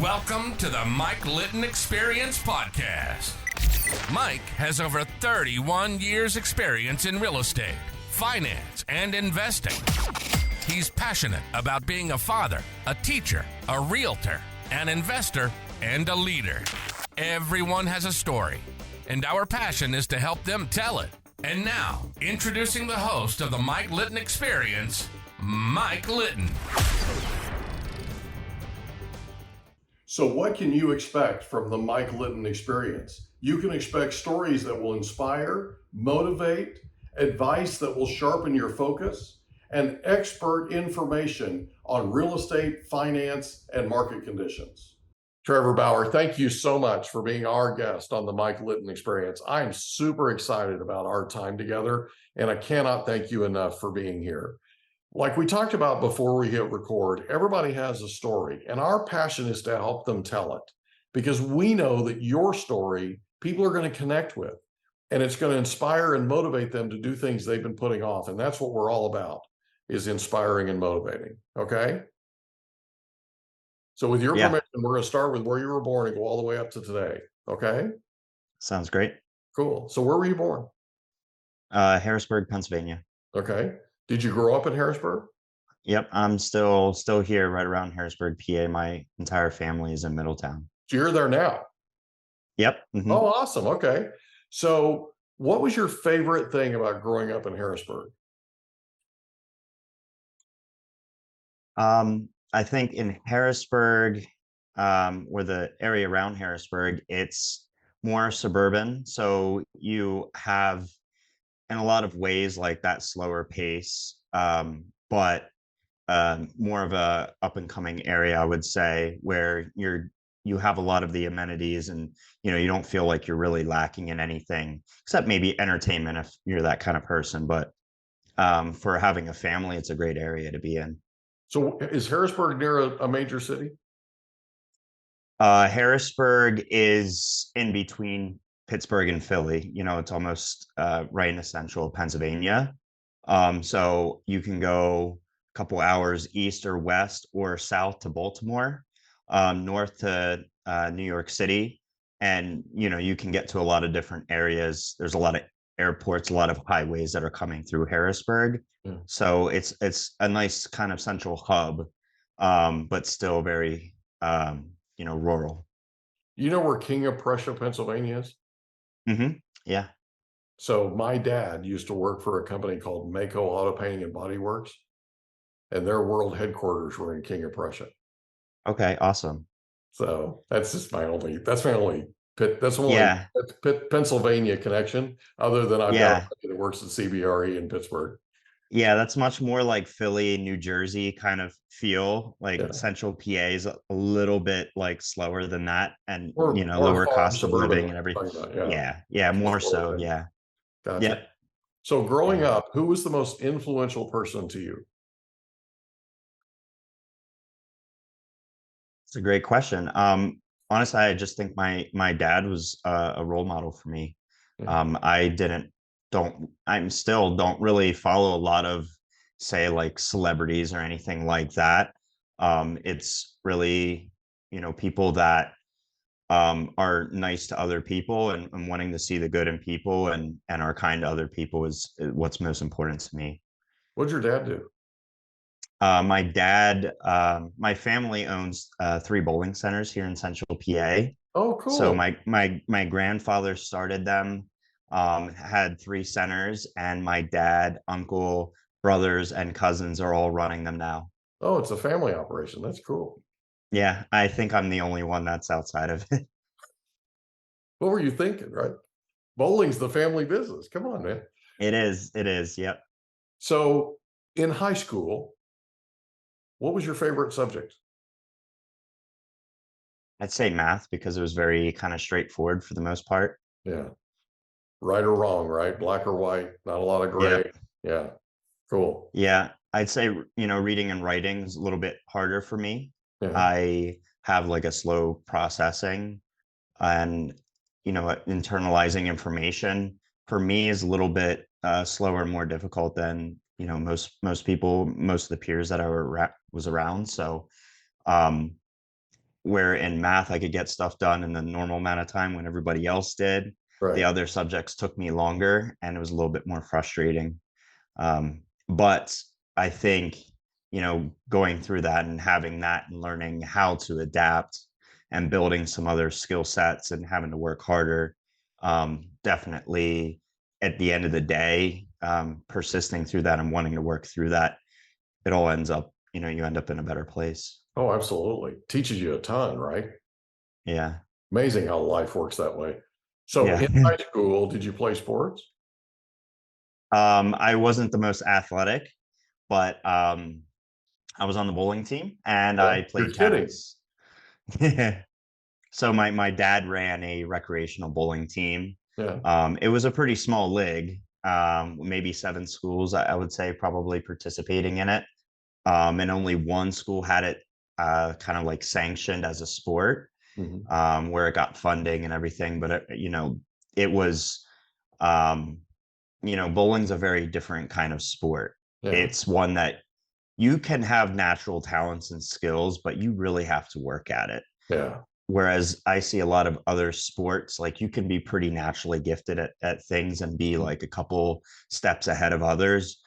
Welcome to the Mike Litton Experience Podcast. Mike has over 31 years experience in real estate, finance, and investing. He's passionate about being a father, a teacher, a realtor, an investor, and a leader. Everyone has a story, and our passion is to help them tell it. And now, introducing the host of the Mike Litton Experience, Mike Litton. So what can you expect from the Mike Litton Experience? You can expect stories that will inspire, motivate, advice that will sharpen your focus, and expert information on real estate, finance, and market conditions. Trevor Bauer, thank you so much for being our guest on the Mike Litton Experience. I'm super excited about our time together, and I cannot thank you enough for being here. Like we talked about before we hit record, everybody has a story, and our passion is to help them tell it because we know that your story, people are going to connect with, and it's going to inspire and motivate them to do things they've been putting off. And that's what we're all about, is inspiring and motivating. Okay. So with your permission, we're going to start with where you were born and go all the way up to today. Okay. Sounds great. Cool. So where were you born? Harrisburg, Pennsylvania. Okay. Did you grow up in Harrisburg? Yep, I'm still here right around Harrisburg, PA. My entire family is in Middletown. So you're there now? Yep. Mm-hmm. Oh, awesome. Okay. So what was your favorite thing about growing up in Harrisburg? I think in Harrisburg, or the area around Harrisburg, it's more suburban. So you have, in a lot of ways, like that slower pace, but more of a up and coming area, I would say, where you have a lot of the amenities, and you don't feel like you're really lacking in anything except maybe entertainment if you're that kind of person. But for having a family, it's a great area to be in. So is Harrisburg near a major city? Harrisburg is in between Pittsburgh and Philly. It's almost right in the central of Pennsylvania. So you can go a couple hours east or west or south to Baltimore, north to New York City. And, you can get to a lot of different areas. There's a lot of airports, a lot of highways that are coming through Harrisburg. Yeah. So it's a nice kind of central hub, but still very, rural. You know where King of Prussia, Pennsylvania is? Mm-hmm. Yeah. So my dad used to work for a company called Mako Auto Painting and Body Works, and their world headquarters were in King of Prussia. Okay, awesome. So that's my only Pennsylvania connection, other than I've got a buddy that works at CBRE in Pittsburgh. Yeah, that's much more like Philly, New Jersey kind of feel. Like Central PA is a little bit like slower than that, and lower cost of living and everything. Yeah, more so. Yeah. Gotcha. Yeah. So growing up, who was the most influential person to you? It's a great question. Honestly, I just think my dad was a role model for me. I still don't really follow a lot of, say, like celebrities or anything like that. It's really, people that are nice to other people and wanting to see the good in people and are kind to other people is what's most important to me. What'd your dad do? My dad, my family owns 3 bowling centers here in Central PA. Oh, cool. So my grandfather started them, had 3 centers, and my dad, uncle, brothers, and cousins are all running them now. Oh, it's a family operation. That's cool. Yeah, I think I'm the only one that's outside of it. What were you thinking, right? Bowling's the family business. Come on, man. It is. Yep. So in high school, what was your favorite subject? I'd say math, because it was very kind of straightforward for the most part. Yeah. Right or wrong, right? Black or white, not a lot of gray. Yeah. Cool. Yeah. I'd say, reading and writing is a little bit harder for me. Yeah. I have like a slow processing, and, internalizing information for me is a little bit slower and more difficult than, most people, most of the peers that I was around. So, where in math I could get stuff done in the normal amount of time when everybody else did. The Right. other subjects took me longer, and it was a little bit more frustrating. But I think, going through that and having that and learning how to adapt and building some other skill sets and having to work harder, definitely at the end of the day, persisting through that and wanting to work through that, it all ends up, you end up in a better place. Oh, absolutely. Teaches you a ton, right? Yeah. Amazing how life works that way. So Yeah. in high school, did you play sports? I wasn't the most athletic, but I was on the bowling team and Yeah. I You're played kidding. tennis. So my dad ran a recreational bowling team. Yeah. It was a pretty small league, maybe 7 schools, I would say, probably participating in it. And only one school had it kind of like sanctioned as a sport, Mhm. where it got funding and everything. But it was, um, bowling's a very different kind of sport. Yeah. It's one that you can have natural talents and skills, but you really have to work at it. Yeah. Whereas I see a lot of other sports, like you can be pretty naturally gifted at things and be like a couple steps ahead of others.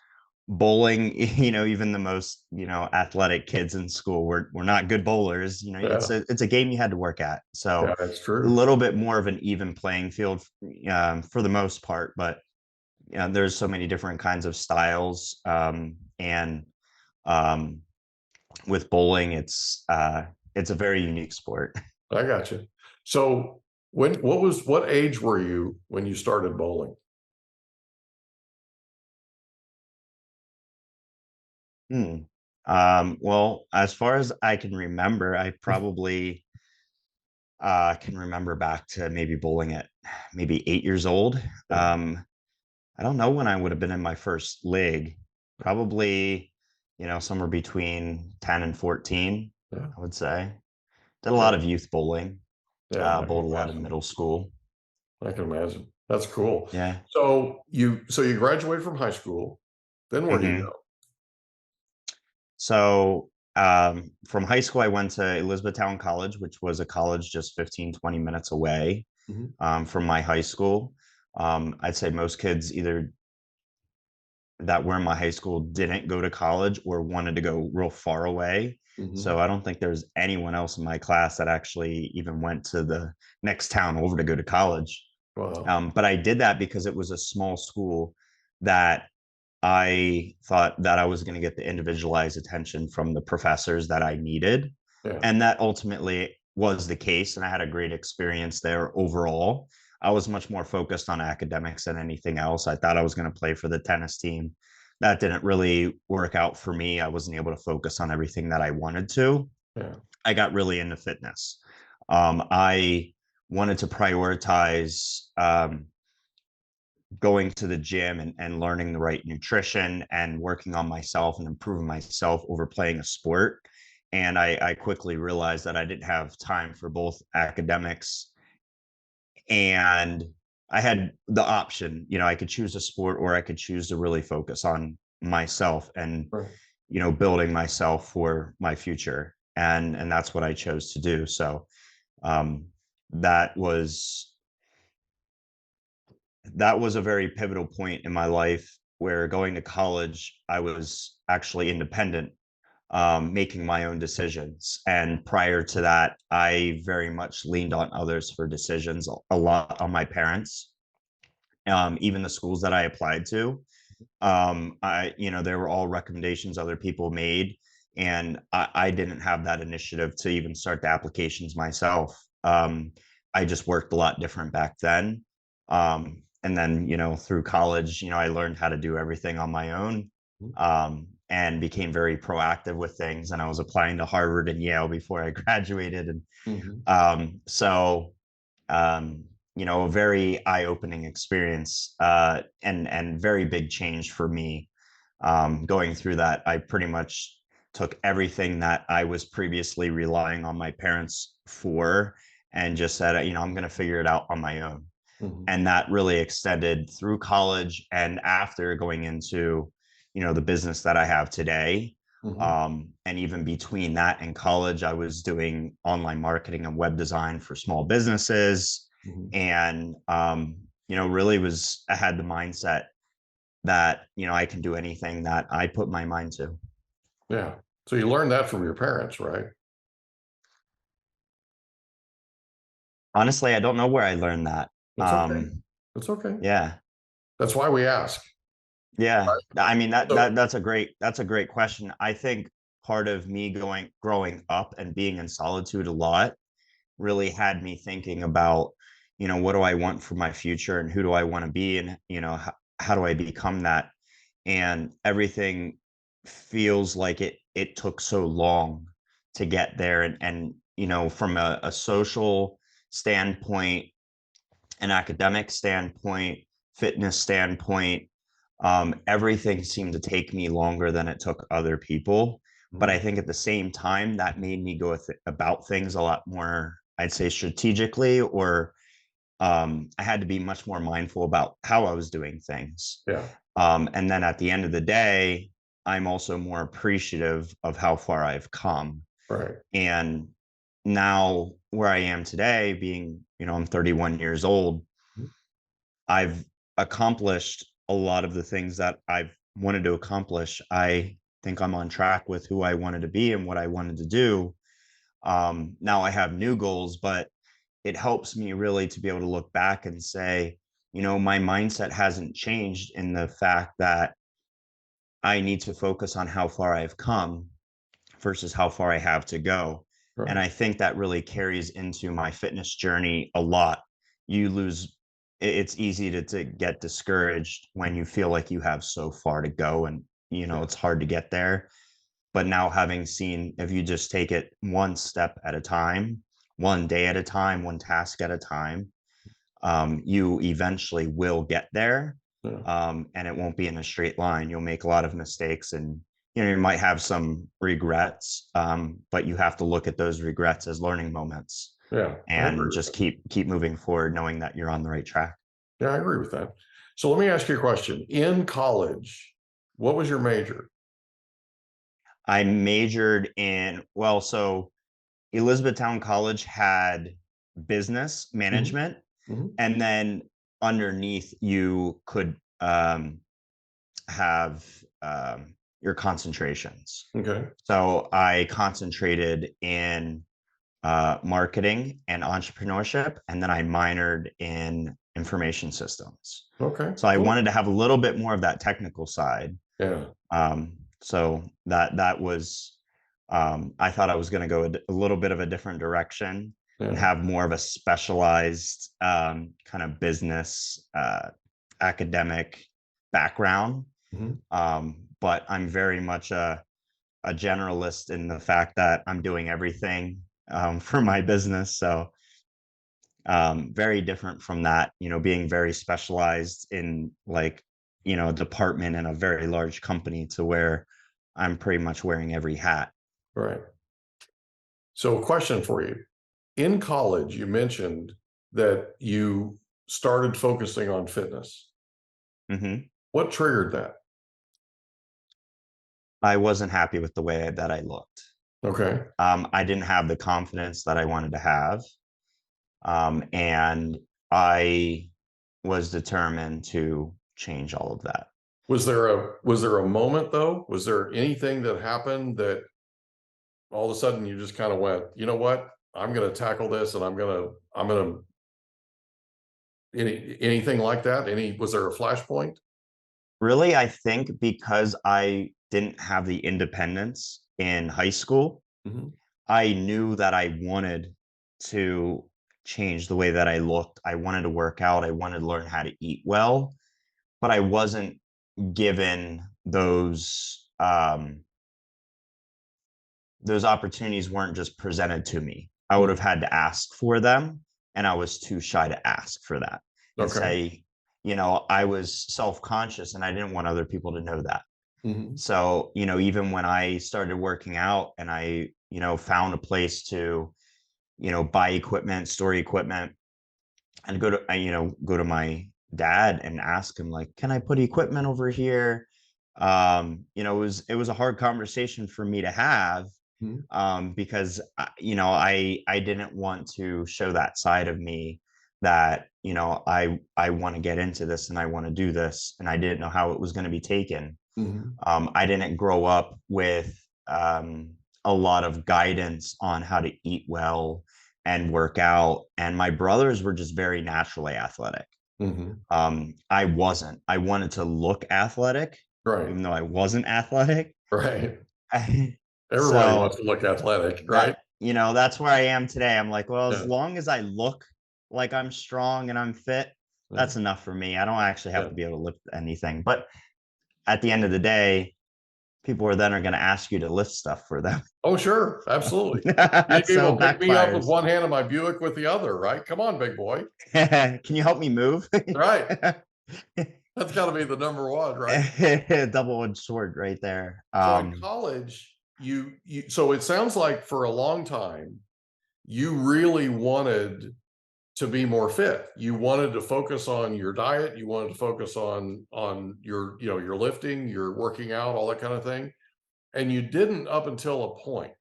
Bowling, even the most, athletic kids in school we're not good bowlers. Yeah. It's a game you had to work at. So Yeah, that's a true. little bit more of an even playing field, for the most part, but there's so many different kinds of styles. And um, with bowling, it's a very unique sport. I got you. So what age were you when you started bowling? Hmm. Well, as far as I can remember, I probably can remember back to maybe bowling at maybe 8 years old. Yeah. I don't know when I would have been in my first league. Probably, somewhere between 10 and 14, Yeah. I would say. Did a lot Yeah. of youth bowling, Yeah. I can bowled a lot in imagine. middle school. I can imagine. That's cool. Yeah. So you graduated from high school. Then where do you Hmm. go? So from high school, I went to Elizabethtown College, which was a college just 15, 20 minutes away Mhm. from my high school. I'd say most kids either that were in my high school didn't go to college or wanted to go real far away. Mhm. So I don't think there's anyone else in my class that actually even went to the next town over to go to college. Wow. But I did that because it was a small school that I thought that I was going to get the individualized attention from the professors that I needed. Yeah. And that ultimately was the case. And I had a great experience there overall. I was much more focused on academics than anything else. I thought I was going to play for the tennis team. That didn't really work out for me. I wasn't able to focus on everything that I wanted to. Yeah. I got really into fitness. I wanted to prioritize going to the gym and learning the right nutrition and working on myself and improving myself over playing a sport. And I quickly realized that I didn't have time for both academics, and I had the option, I could choose a sport or I could choose to really focus on myself and, Right. building myself for my future. And that's what I chose to do. So um, that was that was a very pivotal point in my life where going to college, I was actually independent, making my own decisions. And prior to that, I very much leaned on others for decisions, a lot on my parents. Even the schools that I applied to, they were all recommendations other people made. And I didn't have that initiative to even start the applications myself. I just worked a lot different back then. And then, through college, I learned how to do everything on my own, and became very proactive with things. And I was applying to Harvard and Yale before I graduated. And Mhm. so um, a very eye-opening experience, and very big change for me. Going through that, I pretty much took everything that I was previously relying on my parents for and just said, I'm going to figure it out on my own. Mhm. And that really extended through college and after going into, the business that I have today. And even between that and college, I was doing online marketing and web design for small businesses. And, really I had the mindset that, I can do anything that I put my mind to. Yeah. So you learned that from your parents, right? Honestly, I don't know where I learned that. It's okay. It's okay. Yeah. That's why we ask. Yeah. I mean, So, that's a great question. I think part of me growing up and being in solitude a lot really had me thinking about, what do I want for my future and who do I want to be? And, how do I become that? And everything feels like it took so long to get there. And from a social standpoint, an academic standpoint, fitness standpoint, everything seemed to take me longer than it took other people. But I think at the same time, that made me go about things a lot more, I'd say, strategically, or I had to be much more mindful about how I was doing things. yeah. And then at the end of the day, I'm also more appreciative of how far I've come. Right. And now where I am today, being, I'm 31 years old, I've accomplished a lot of the things that I've wanted to accomplish. I think I'm on track with who I wanted to be and what I wanted to do. Now I have new goals, but it helps me really to be able to look back and say, my mindset hasn't changed in the fact that I need to focus on how far I've come versus how far I have to go. And Right. I think that really carries into my fitness journey a lot. It's easy to get discouraged when you feel like you have so far to go and, it's hard to get there. But now having seen, if you just take it one step at a time, one day at a time, one task at a time, you eventually will get there. Yeah. And it won't be in a straight line. You'll make a lot of mistakes and, you might have some regrets, but you have to look at those regrets as learning moments Yeah. I agree and with just that. keep moving forward, knowing that you're on the right track. Yeah, I agree with that. So let me ask you a question. In college, what was your major? I majored in, well, so Elizabethtown College had business Mhm. management, Mhm. and then underneath you could have your concentrations. Okay. So I concentrated in marketing and entrepreneurship, and then I minored in information systems. Okay. So I Cool. wanted to have a little bit more of that technical side. Yeah. So that was, I thought I was going to go a little bit of a different direction and Yeah. have more of a specialized kind of business academic background. Mhm. But I'm very much a generalist in the fact that I'm doing everything for my business. So very different from that, being very specialized in like, a department in a very large company to where I'm pretty much wearing every hat. Right. So a question for you. In college, you mentioned that you started focusing on fitness. Hmm. What triggered that? I wasn't happy with the way that I looked. Okay. I didn't have the confidence that I wanted to have. And I was determined to change all of that. Was there a moment though? Was there anything that happened that all of a sudden you just kind of went, you know what? I'm going to tackle this and I'm going to anything like that? Was there a flashpoint? Really, I think because I didn't have the independence in high school, Mhm. I knew that I wanted to change the way that I looked. I wanted to work out. I wanted to learn how to eat well, but I wasn't given those opportunities weren't just presented to me. I would Mhm. have had to ask for them, and I was too shy to ask for that and Okay. say, I was self-conscious and I didn't want other people to know that. Mhm. So, even when I started working out and I, found a place to, buy equipment, store equipment, and go to my dad and ask him like, can I put equipment over here? It was a hard conversation for me to have, Mhm. because I didn't want to show that side of me that I want to get into this and I want to do this, and I didn't know how it was going to be taken. Mhm. I didn't grow up with a lot of guidance on how to eat well and work out, and my brothers were just very naturally athletic. Mhm. I wasn't. I wanted to look athletic, Right. even though I wasn't athletic. Right. Everybody wants So to look athletic, right? that's where I am today. I'm like, well, as Yeah. long as I look like I'm strong and I'm fit, Yeah. that's enough for me. I don't actually have Yeah. to be able to lift anything. But at the end of the day, people are going to ask you to lift stuff for them. Oh, sure. Absolutely. You think So people it pick me up with backfires. one hand and my Buick with the other, right? Come on, big boy. Can you help me move? Right. That's got to be the number one, right? Double-edged sword right there. So in college, so it sounds like for a long time, you really wanted to be more fit. You wanted to focus on your diet. You wanted to focus on your, your lifting, your working out, all that kind of thing. And you didn't up until a point.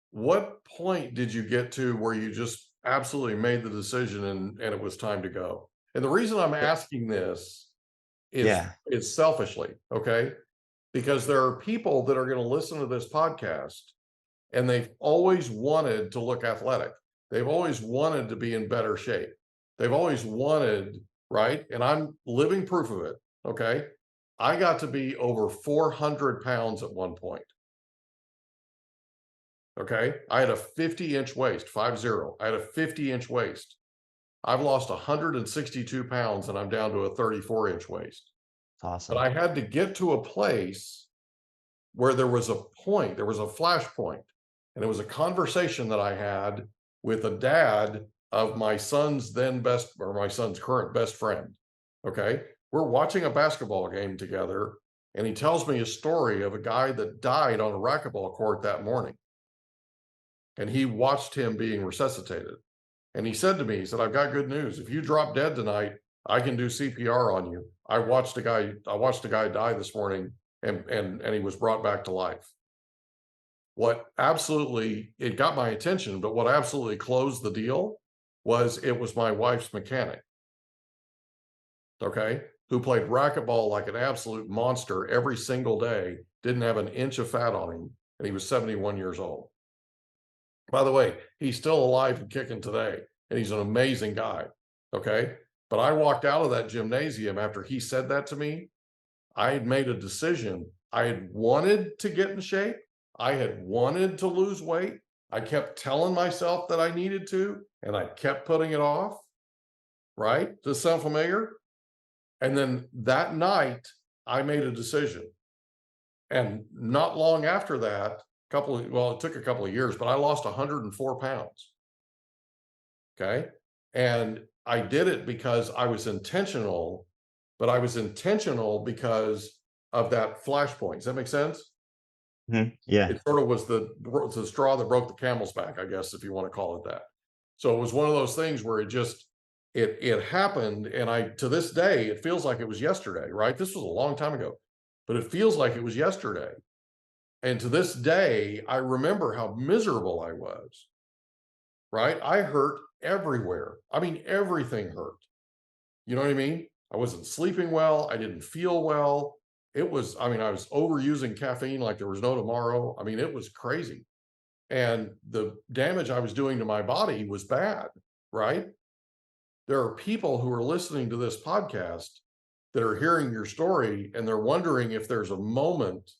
What point did you get to where you just absolutely made the decision and it was time to go? And the reason I'm asking this is Yeah. is selfishly, okay? Because there are people that are going to listen to this podcast and they've always wanted to look athletic. They've always wanted to be in better shape. They've always wanted, right? And I'm living proof of it, okay? I got to be over 400 pounds at one point. Okay. I had a 50-inch waist, 50. I had a 50-inch waist. I've lost 162 pounds and I'm down to a 34-inch waist. It's But awesome. I had to get to a place where there was a point, there was a flashpoint, and it was a conversation that I had with a dad of my son's my son's current best friend. Okay. We're watching a basketball game together, and he tells me a story of a guy that died on a racquetball court that morning. And he watched him being resuscitated. And he said to me, he said, I've got good news. If you drop dead tonight, I can do CPR on you. I watched a guy die this morning and he was brought back to life. It got my attention, but what absolutely closed the deal was it was my wife's mechanic, okay, who played racquetball like an absolute monster every single day, didn't have an inch of fat on him, and he was 71 years old. By the way, he's still alive and kicking today, and he's an amazing guy, okay? But I walked out of that gymnasium after he said that to me. I had made a decision. I had wanted to get in shape. I had wanted to lose weight. I kept telling myself that I needed to, and I kept putting it off, right? Does this sound familiar? And then that night, I made a decision. And not long after that, it took a couple of years, but I lost 104 pounds. Okay. And I did it because I was intentional, but I was intentional because of that flashpoint. Does that make sense? Yeah. It sort of was the straw that broke the camel's back, I guess, if you want to call it that. So it was one of those things where it happened. And to this day, it feels like it was yesterday, right? This was a long time ago, but it feels like it was yesterday. And to this day, I remember how miserable I was, right? I hurt everywhere. I mean, everything hurt. You know what I mean? I wasn't sleeping well. I didn't feel well. I was overusing caffeine like there was no tomorrow. I mean, it was crazy. And the damage I was doing to my body was bad, right? There are people who are listening to this podcast that are hearing your story and they're wondering if there's a moment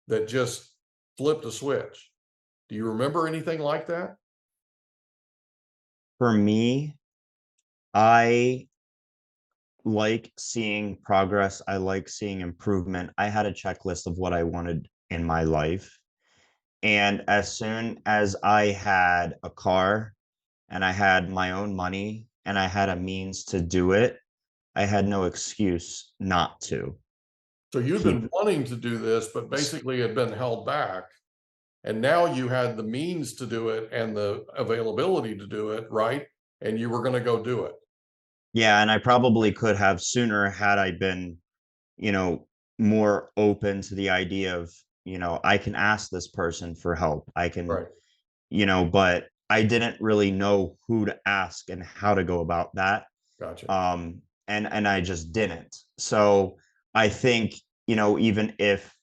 that just flipped a switch. Do you remember anything like that? For me, I like seeing progress. I like seeing improvement. I had a checklist of what I wanted in my life. And as soon as I had a car and I had my own money and I had a means to do it, I had no excuse not to. So you'd been People, wanting to do this, but basically had been held back. And now you had the means to do it and the availability to do it, right? And you were going to go do it. yeah, and I probably could have sooner had I been, you know, more open to the idea of, I can ask this person for help. I can, Right. But I didn't really know who to ask and how to go about that. Gotcha. And I just didn't. So I think, even if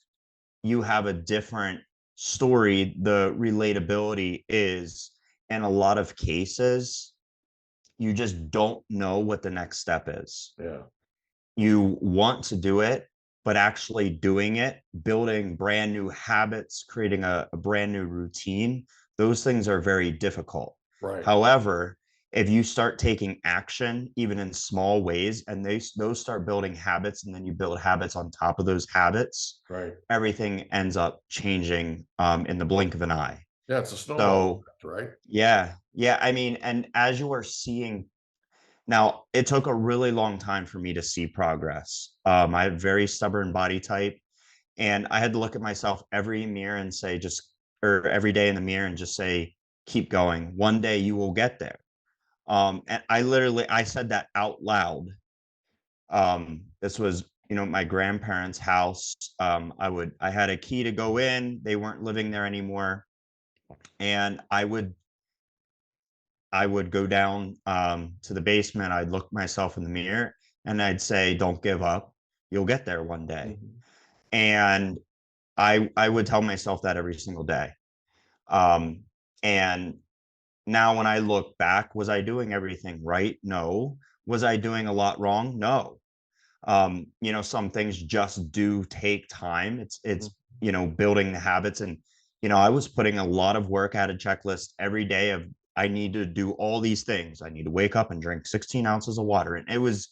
you have a different story, the relatability is, in a lot of cases, you just don't know what the next step is. Yeah. You want to do it, but actually doing it, building brand new habits, creating a brand new routine, those things are very difficult. Right. However, if you start taking action, even in small ways, and those start building habits, and then you build habits on top of those habits, Right. everything ends up changing in the blink of an eye. Yeah, it's a snowball So, effect, right? yeah. I mean, and as you are seeing now, it took a really long time for me to see progress. I have very stubborn body type, and I had to look at myself every mirror and say, or every day in the mirror and just say, keep going. One day you will get there. And I said that out loud. This was, my grandparents' house. I had a key to go in. They weren't living there anymore. And I would go down to the basement. I'd look myself in the mirror and I'd say, don't give up. You'll get there one day. Mm-hmm. And I would tell myself that every single day. And now when I look back, was I doing everything right? No. Was I doing a lot wrong? No. Some things just do take time. It's building the habits. And I was putting a lot of work at a checklist every day of, I need to do all these things. I need to wake up and drink 16 ounces of water. And it was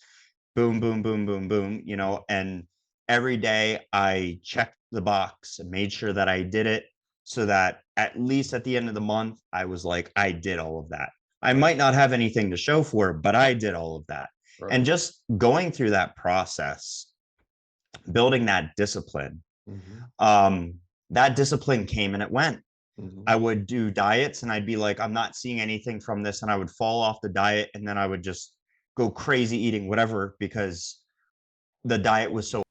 boom, boom, boom, boom, boom, and every day I checked the box and made sure that I did it, so that at least at the end of the month, I was like, I did all of that. I might not have anything to show for it, but I did all of that. Right. And just going through that process, building that discipline, Mm-hmm. that discipline came and it went. Mm-hmm. I would do diets and I'd be like, I'm not seeing anything from this. And I would fall off the diet, and then I would just go crazy eating whatever because the diet was so.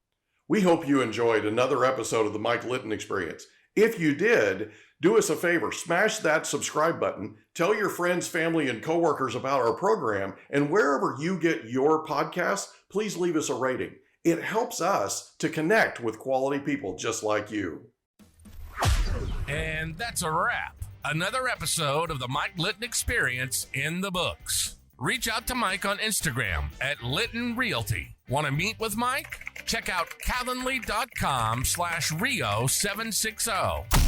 We hope you enjoyed another episode of the Mike Litton Experience. If you did, do us a favor, smash that subscribe button, tell your friends, family, and coworkers about our program, and wherever you get your podcasts, please leave us a rating. It helps us to connect with quality people just like you. And that's a wrap. Another episode of the Mike Litton Experience in the books. Reach out to Mike on Instagram at Litton Realty. Want to meet with Mike? Check out calendly.com/Rio760.